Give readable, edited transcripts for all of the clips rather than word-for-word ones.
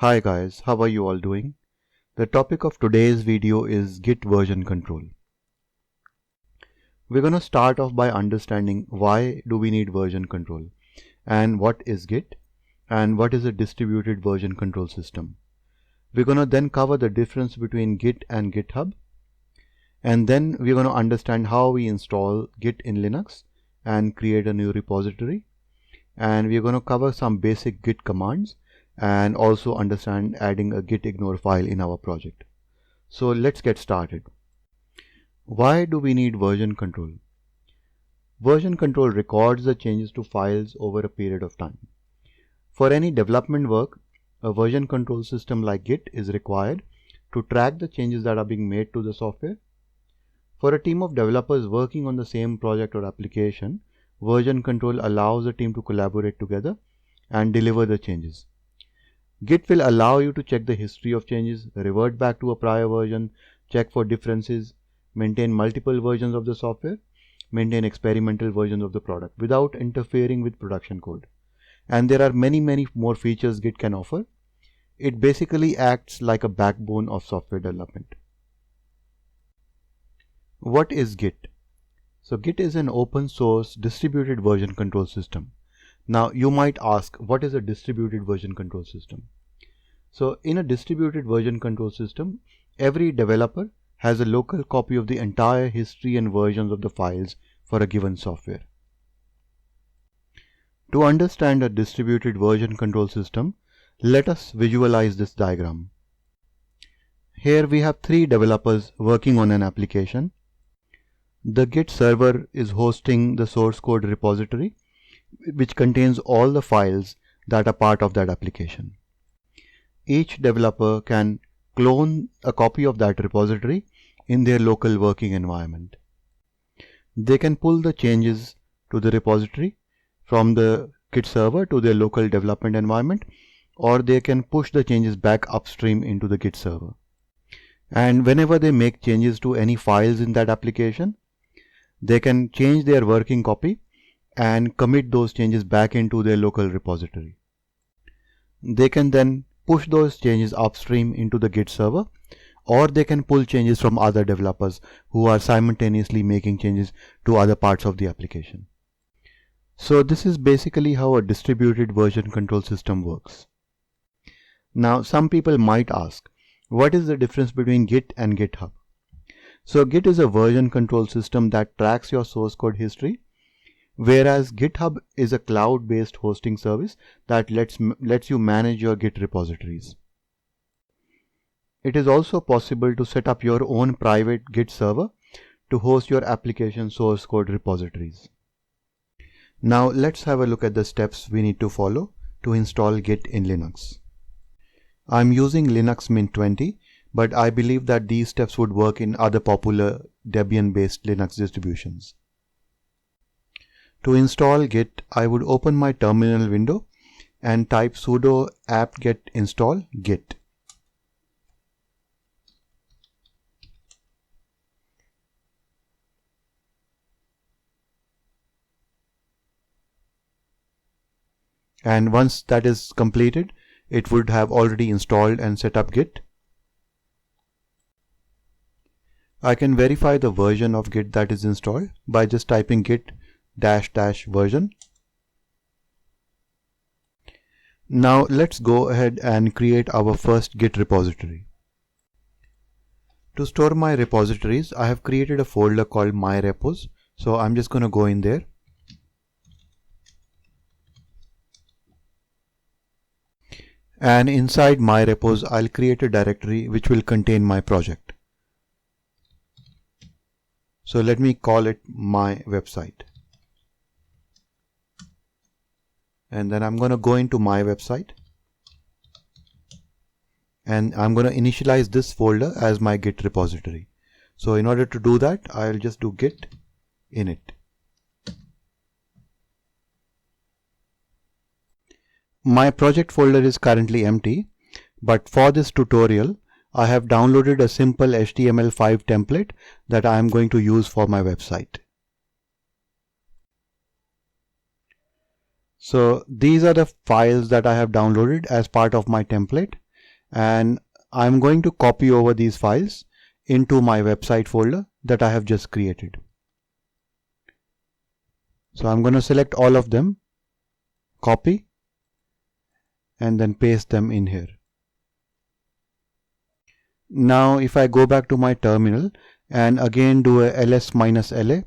Hi guys, how are you all doing? The topic of today's video is Git version control. We're going to start off by understanding why do we need version control and what is Git and what is a distributed version control system. We're going to then cover the difference between Git and GitHub, and then we're going to understand how we install Git in Linux and create a new repository, and we're going to cover some basic Git commands and also understand adding a git ignore file in our project. So let's get started. Why do we need version control? Version control records the changes to files over a period of time. For any development work, a version control system like Git is required to track the changes that are being made to the software. For a team of developers working on the same project or application, version control allows the team to collaborate together and deliver the changes. Git will allow you to check the history of changes, revert back to a prior version, check for differences, maintain multiple versions of the software, maintain experimental versions of the product without interfering with production code. And there are many more features Git can offer. It basically acts like a backbone of software development. What is Git? So Git is an open source distributed version control system. Now you might ask, what is a distributed version control system? So in a distributed version control system, every developer has a local copy of the entire history and versions of the files for a given software. To understand a distributed version control system, let us visualize this diagram. Here we have three developers working on an application. The Git server is hosting the source code repository, which contains all the files that are part of that application. Each developer can clone a copy of that repository in their local working environment. They can pull the changes to the repository from the Git server to their local development environment, or they can push the changes back upstream into the Git server. And whenever they make changes to any files in that application, they can change their working copy and commit those changes back into their local repository. They can then push those changes upstream into the Git server, or they can pull changes from other developers who are simultaneously making changes to other parts of the application. So this is basically how a distributed version control system works. Now some people might ask, what is the difference between Git and GitHub? So Git is a version control system that tracks your source code history, whereas GitHub is a cloud-based hosting service that lets you manage your Git repositories. It is also possible to set up your own private Git server to host your application source code repositories. Now let's have a look at the steps we need to follow to install Git in Linux. I'm using Linux Mint 20, but I believe that these steps would work in other popular Debian-based Linux distributions. To install Git, I would open my terminal window and type sudo apt-get install git. And once that is completed, it would have already installed and set up Git. I can verify the version of Git that is installed by just typing git -- version. Now let's go ahead and create our first Git repository. To store my repositories, I have created a folder called my repos. So I'm just going to go in there. And inside my repos, I'll create a directory which will contain my project. So let me call it my website. And then I'm going to go into my website. And I'm going to initialize this folder as my Git repository. So in order to do that, I'll just do git init. My project folder is currently empty, but for this tutorial, I have downloaded a simple HTML5 template that I am going to use for my website. So these are the files that I have downloaded as part of my template. and I'm going to copy over these files into my website folder that I have just created. So I'm going to select all of them, copy, and then paste them in here. Now if I go back to my terminal and again do a ls-la,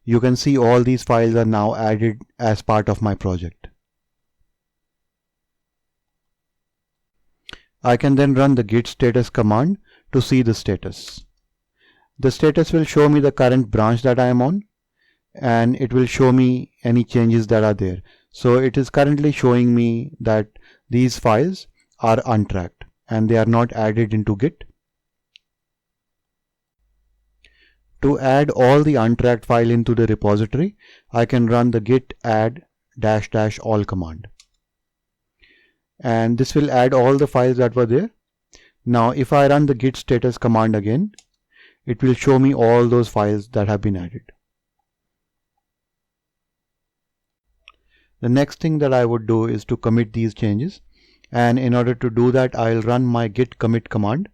you can see all these files are now added as part of my project. I can then run the git status command to see the status. The status will show me the current branch that I am on, and it will show me any changes that are there. So it is currently showing me that these files are untracked and they are not added into Git. To add all the untracked file into the repository, I can run the git add -- all command. And this will add all the files that were there. Now if I run the git status command again, it will show me all those files that have been added. The next thing that I would do is to commit these changes, and in order to do that I'll run my git commit command,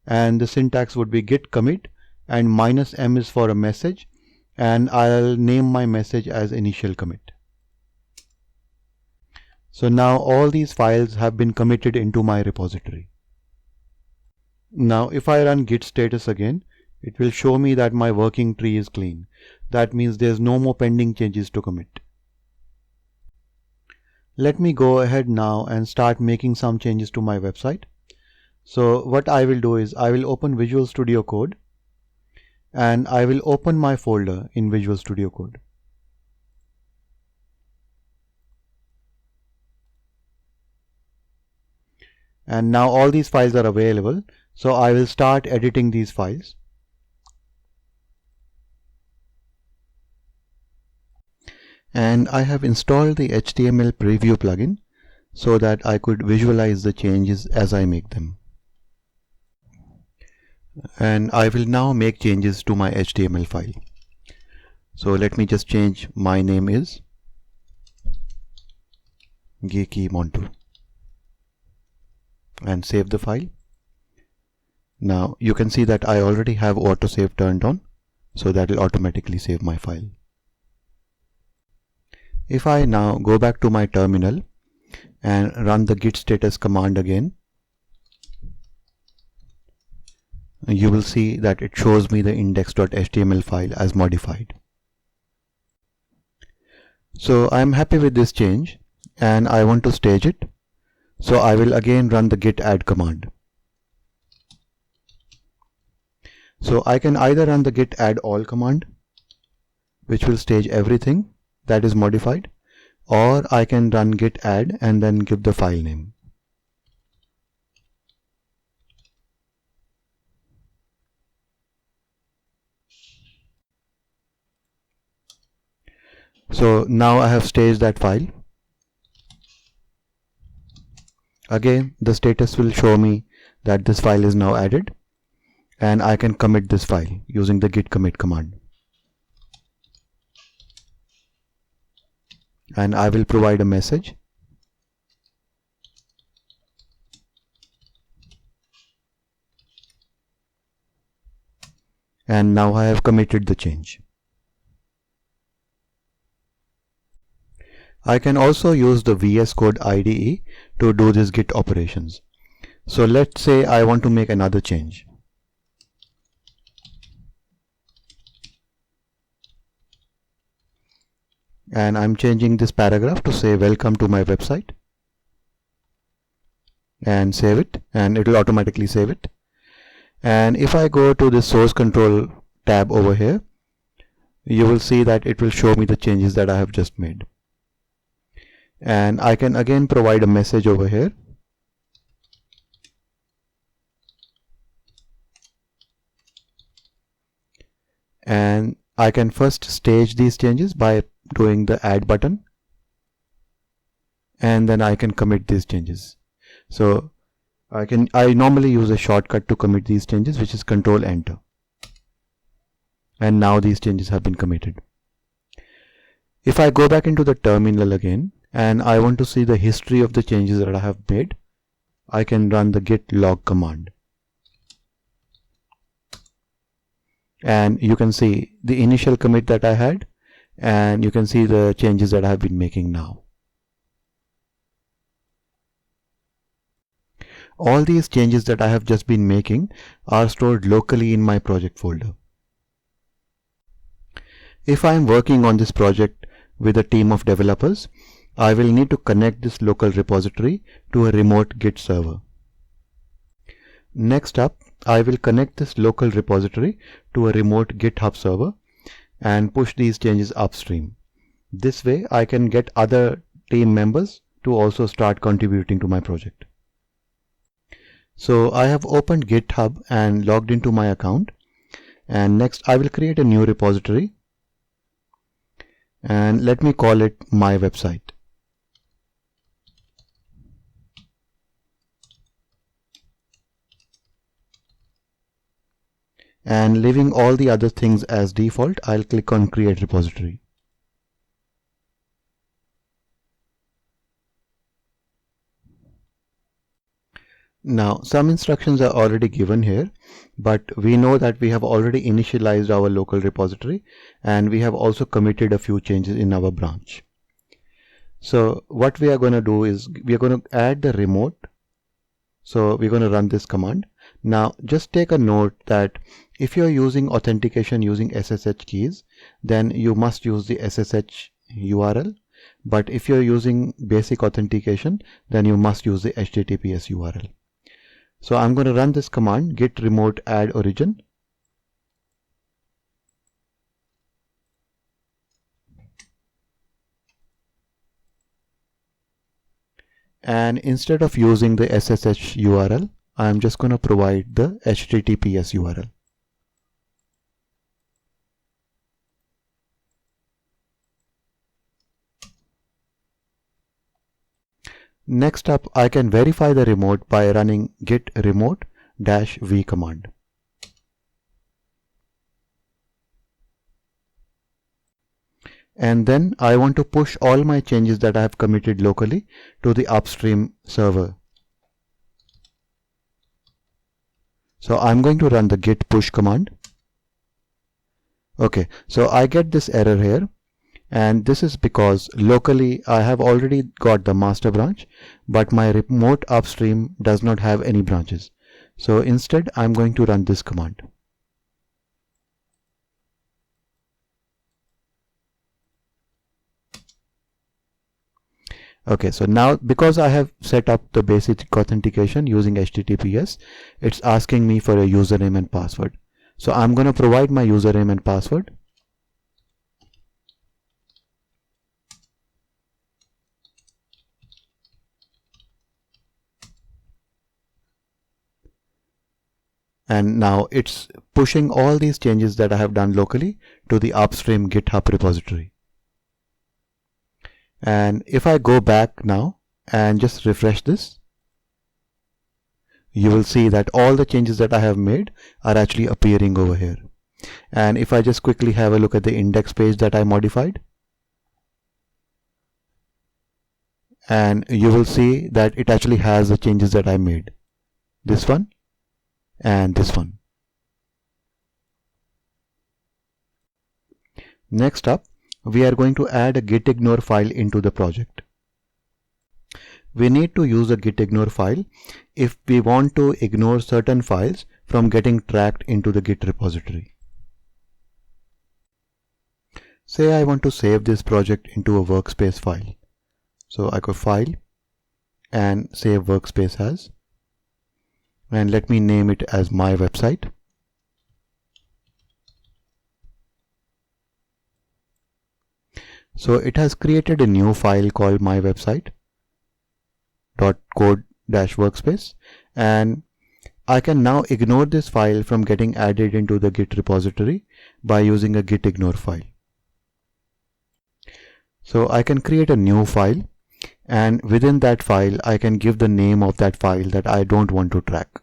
and the syntax would be git commit and -m is for a message, and I'll name my message as initial commit. So now all these files have been committed into my repository. Now if I run git status again, it will show me that my working tree is clean. That means there's no more pending changes to commit. Let me go ahead now and start making some changes to my website. So what I will do is I will open Visual Studio Code, and I will open my folder in Visual Studio Code. And now all these files are available, so I will start editing these files. And I have installed the HTML preview plugin so that I could visualize the changes as I make them. And I will now make changes to my HTML file. So let me just change my name is Geeky Montu and save the file. Now you can see that I already have autosave turned on, so that will automatically save my file. If I now go back to my terminal and run the git status command again, you will see that it shows me the index.html file as modified. So I am happy with this change and I want to stage it. So I will again run the git add command. So I can either run the git add all command, which will stage everything that is modified, or I can run git add and then give the file name. So now I have staged that file. Again, the status will show me that this file is now added, and I can commit this file using the git commit command. And I will provide a message. And now I have committed the change. I can also use the VS Code IDE to do this git operations. So let's say I want to make another change. And I'm changing this paragraph to say welcome to my website, and save it, and it will automatically save it. And if I go to the source control tab over here, you will see that it will show me the changes that I have just made. And I can again provide a message over here. And I can first stage these changes by doing the add button, and then I can commit these changes. So I normally use a shortcut to commit these changes, which is Control Enter. And now these changes have been committed. If I go back into the terminal again and I want to see the history of the changes that I have made, I can run the git log command. And you can see the initial commit that I had, and you can see the changes that I have been making now. All these changes that I have just been making are stored locally in my project folder. If I am working on this project with a team of developers, I will need to connect this local repository to a remote Git server. Next up, I will connect this local repository to a remote GitHub server and push these changes upstream. This way I can get other team members to also start contributing to my project. So I have opened GitHub and logged into my account, and next I will create a new repository, and let me call it my website. And leaving all the other things as default, I'll click on create repository. Now some instructions are already given here, but we know that we have already initialized our local repository and we have also committed a few changes in our branch. So what we are going to do is we are going to add the remote. So we're going to run this command. Now just take a note that if you're using authentication using SSH keys, then you must use the SSH URL. But if you're using basic authentication, then you must use the HTTPS URL. So I'm going to run this command git remote add origin. And instead of using the SSH URL, I'm just going to provide the HTTPS URL. Next up, I can verify the remote by running git remote -v command. And then I want to push all my changes that I have committed locally to the upstream server. So I'm going to run the git push command. Okay, so I get this error here, and this is because locally I have already got the master branch, but my remote upstream does not have any branches. So instead I'm going to run this command. Okay, so now because I have set up the basic authentication using HTTPS, it's asking me for a username and password. So I'm going to provide my username and password. And now it's pushing all these changes that I have done locally to the upstream GitHub repository. And if I go back now and just refresh this, you will see that all the changes that I have made are actually appearing over here. And if I just quickly have a look at the index page that I modified, and you will see that it actually has the changes that I made. This one and this one. Next up, we are going to add a gitignore file into the project. We need to use a gitignore file if we want to ignore certain files from getting tracked into the Git repository. Say I want to save this project into a workspace file. So I go File and Save Workspace As, and let me name it as my website. So it has created a new file called my website.code-workspace, and I can now ignore this file from getting added into the Git repository by using a gitignore file. So I can create a new file, and within that file I can give the name of that file that I don't want to track.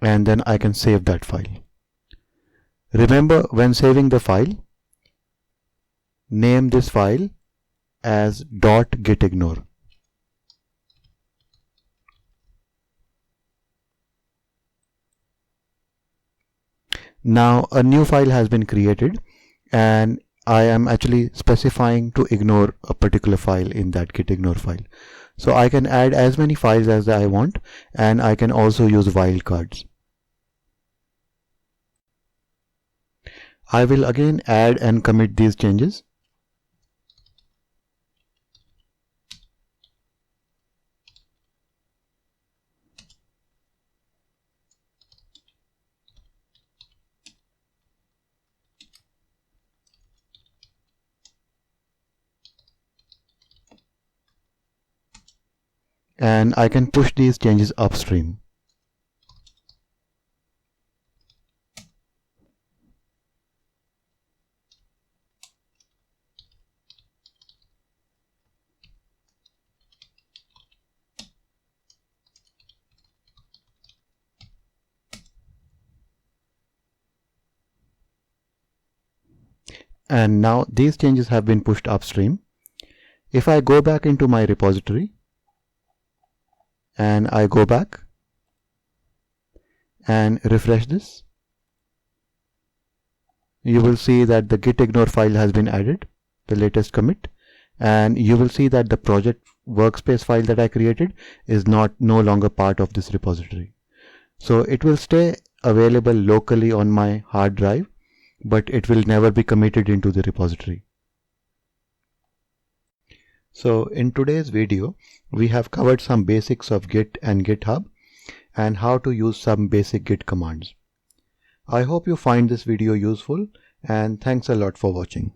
and then I can save that file. Remember, when saving the file, name this file as .gitignore. Now a new file has been created and I am actually specifying to ignore a particular file in that gitignore file. So I can add as many files as I want, and I can also use wildcards. I will again add and commit these changes. And I can push these changes upstream. And now these changes have been pushed upstream. If I go back into my repository and I go back and refresh this, you will see that the gitignore file has been added, the latest commit, and you will see that the project workspace file that I created is no longer part of this repository. So it will stay available locally on my hard drive, but it will never be committed into the repository. So in today's video, we have covered some basics of Git and GitHub and how to use some basic Git commands. I hope you find this video useful, and thanks a lot for watching.